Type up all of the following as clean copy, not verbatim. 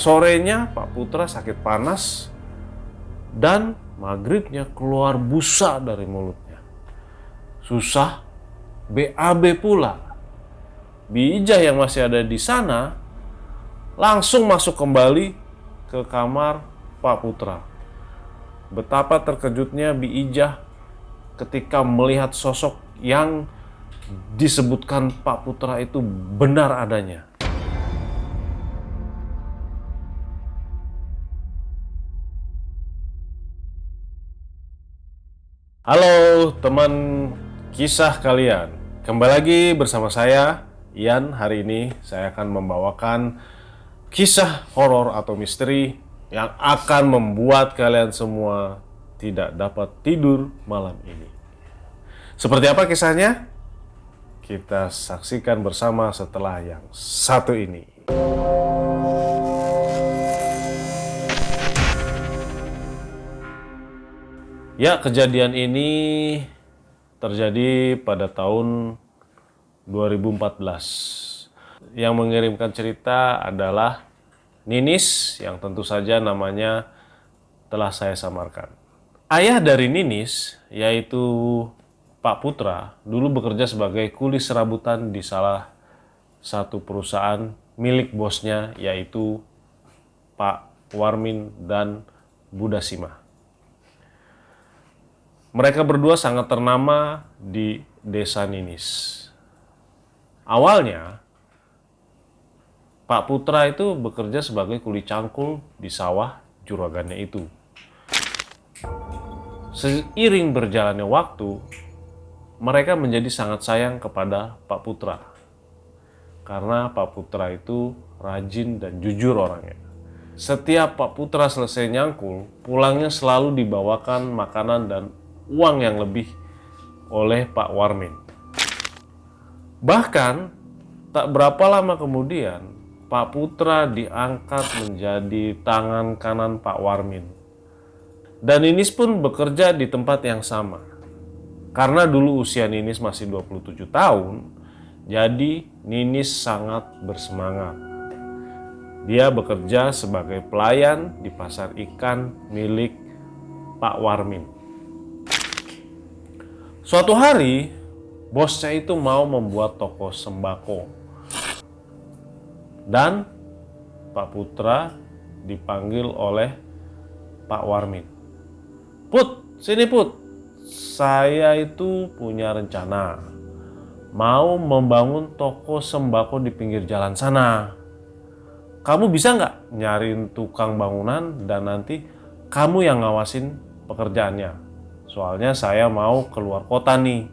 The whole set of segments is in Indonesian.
Sorenya Pak Putra sakit panas dan maghribnya keluar busa dari mulutnya. Susah, BAB pula. Bi Ijah yang masih ada di sana langsung masuk kembali ke kamar Pak Putra. Betapa terkejutnya Bi Ijah ketika melihat sosok yang disebutkan Pak Putra itu benar adanya. Halo teman kisah kalian, kembali lagi bersama saya Ian. Hari ini saya akan membawakan kisah horor atau misteri yang akan membuat kalian semua tidak dapat tidur malam ini. Seperti apa kisahnya? Kita saksikan bersama setelah yang satu ini. Ya, kejadian ini terjadi pada tahun 2014. Yang mengirimkan cerita adalah Ninis, yang tentu saja namanya telah saya samarkan. Ayah dari Ninis, yaitu Pak Putra, dulu bekerja sebagai kuli serabutan di salah satu perusahaan milik bosnya, yaitu Pak Warmin dan Bu Dasima. Mereka berdua sangat ternama di desa Ninis. Awalnya, Pak Putra itu bekerja sebagai kuli cangkul di sawah juragannya itu. Seiring berjalannya waktu, mereka menjadi sangat sayang kepada Pak Putra. Karena Pak Putra itu rajin dan jujur orangnya. Setiap Pak Putra selesai nyangkul, pulangnya selalu dibawakan makanan dan uang yang lebih oleh Pak Warmin. Bahkan tak berapa lama kemudian Pak Putra diangkat menjadi tangan kanan Pak Warmin. Dan Ninis pun bekerja di tempat yang sama. Karena dulu usia Ninis masih 27 tahun, jadi Ninis sangat bersemangat. Dia bekerja sebagai pelayan di pasar ikan milik Pak Warmin. Suatu hari, bosnya itu mau membuat toko sembako. Dan Pak Putra dipanggil oleh Pak Warmin. Put, sini Put. Saya itu punya rencana. Mau membangun toko sembako di pinggir jalan sana. Kamu bisa nggak nyariin tukang bangunan dan nanti kamu yang ngawasin pekerjaannya? Soalnya saya mau keluar kota nih.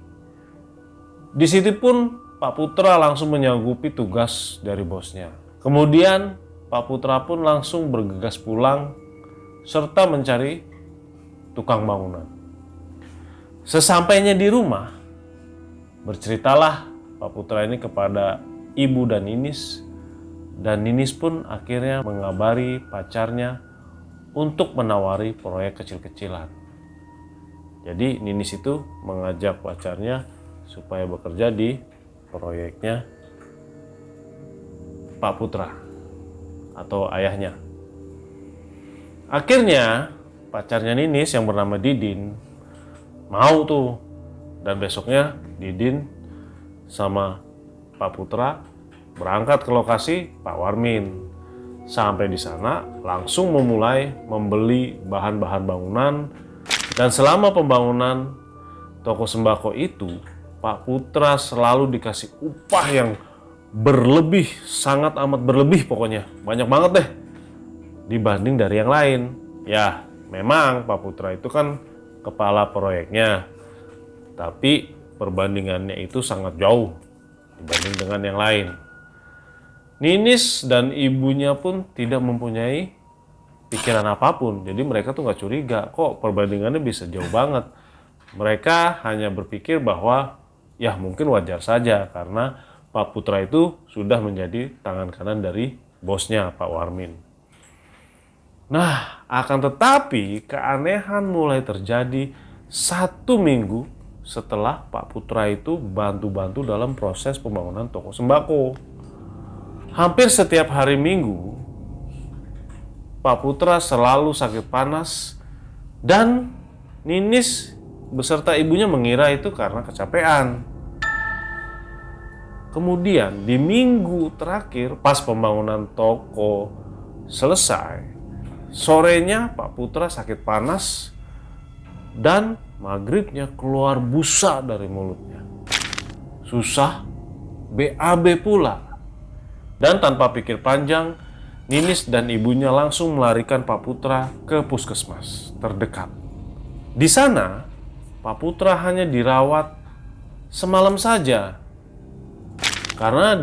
Di situ pun Pak Putra langsung menyanggupi tugas dari bosnya. Kemudian Pak Putra pun langsung bergegas pulang serta mencari tukang bangunan. Sesampainya di rumah, berceritalah Pak Putra ini kepada ibu dan Ninis. Dan Ninis pun akhirnya mengabari pacarnya untuk menawari proyek kecil-kecilan. Jadi Ninis itu mengajak pacarnya supaya bekerja di proyeknya Pak Putra atau ayahnya. Akhirnya pacarnya Ninis yang bernama Didin mau tuh, dan besoknya Didin sama Pak Putra berangkat ke lokasi Pak Warmin. Sampai di sana langsung memulai membeli bahan-bahan bangunan. Dan selama pembangunan toko sembako itu, Pak Putra selalu dikasih upah yang berlebih, sangat amat berlebih pokoknya. Banyak banget deh dibanding dari yang lain. Ya, memang Pak Putra itu kan kepala proyeknya. Tapi perbandingannya itu sangat jauh dibanding dengan yang lain. Ninis dan ibunya pun tidak mempunyai pikiran apapun, jadi mereka tuh nggak curiga kok perbandingannya bisa jauh banget. Mereka hanya berpikir bahwa ya mungkin wajar saja karena Pak Putra itu sudah menjadi tangan kanan dari bosnya Pak Warmin. Nah, akan tetapi keanehan mulai terjadi 1 minggu setelah Pak Putra itu bantu-bantu dalam proses pembangunan toko sembako. Hampir setiap hari Minggu, Pak Putra selalu sakit panas dan Ninis beserta ibunya mengira itu karena kecapean. Kemudian di minggu terakhir pas pembangunan toko selesai, sorenya Pak Putra sakit panas dan maghribnya keluar busa dari mulutnya. Susah, BAB pula. Dan tanpa pikir panjang, Ninis dan ibunya langsung melarikan Pak Putra ke puskesmas terdekat. Di sana, Pak Putra hanya dirawat semalam saja. Karena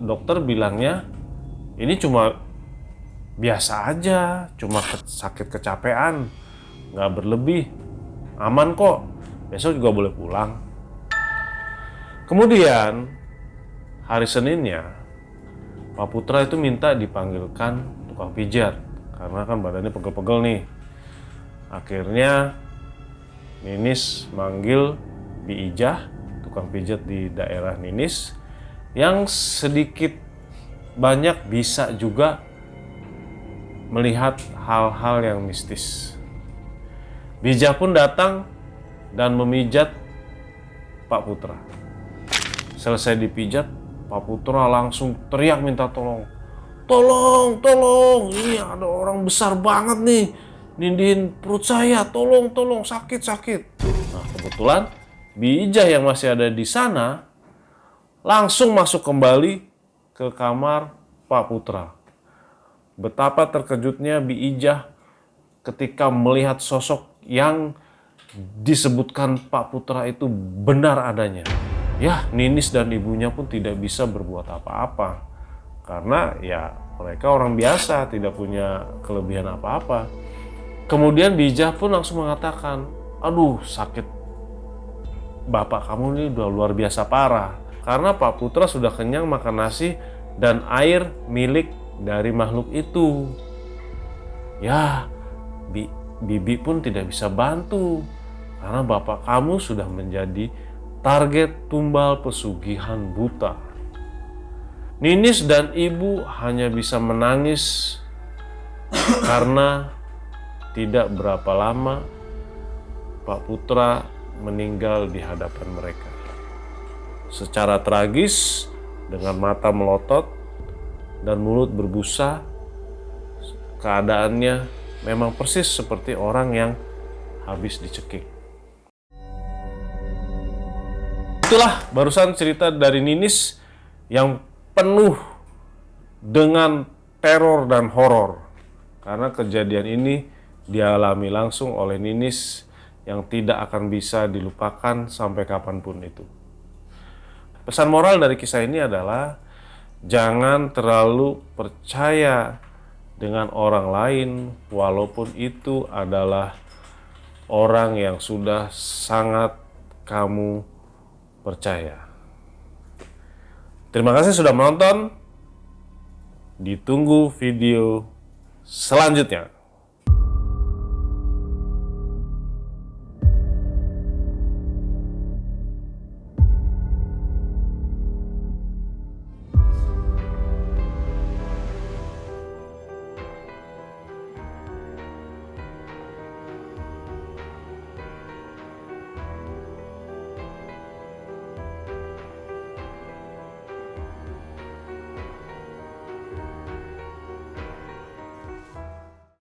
dokter bilangnya ini cuma biasa aja, cuma sakit kecapean, nggak berlebih, aman kok, besok juga boleh pulang. Kemudian hari Seninnya Pak Putra itu minta dipanggilkan tukang pijat karena kan badannya pegel-pegel nih. Akhirnya Ninis manggil Bi Ijah, tukang pijat di daerah Ninis, yang sedikit banyak bisa juga melihat hal-hal yang mistis. Bi Ijah pun datang dan memijat Pak Putra. Selesai dipijat, Pak Putra langsung teriak minta tolong. Tolong, tolong, ini ada orang besar banget nih, nindihin perut saya, tolong, tolong, sakit, sakit. Nah, kebetulan Bi Ijah yang masih ada di sana langsung masuk kembali ke kamar Pak Putra. Betapa terkejutnya Bi Ijah ketika melihat sosok yang disebutkan Pak Putra itu benar adanya. Ya, Ninis dan ibunya pun tidak bisa berbuat apa-apa. Karena ya mereka orang biasa, tidak punya kelebihan apa-apa. Kemudian Bi Ijah pun langsung mengatakan, aduh sakit bapak kamu ini udah luar biasa parah. Karena Pak Putra sudah kenyang makan nasi dan air milik dari makhluk itu. Ya, Bibi pun tidak bisa bantu. Karena bapak kamu sudah menjadi target tumbal pesugihan buta. Ninis dan ibu hanya bisa menangis karena tidak berapa lama Pak Putra meninggal di hadapan mereka. Secara tragis, dengan mata melotot dan mulut berbusa, keadaannya memang persis seperti orang yang habis dicekik. Itulah barusan cerita dari Ninis yang penuh dengan teror dan horor. Karena kejadian ini dialami langsung oleh Ninis yang tidak akan bisa dilupakan sampai kapanpun itu. Pesan moral dari kisah ini adalah jangan terlalu percaya dengan orang lain walaupun itu adalah orang yang sudah sangat kamu percaya. Terima kasih sudah menonton. Ditunggu video selanjutnya.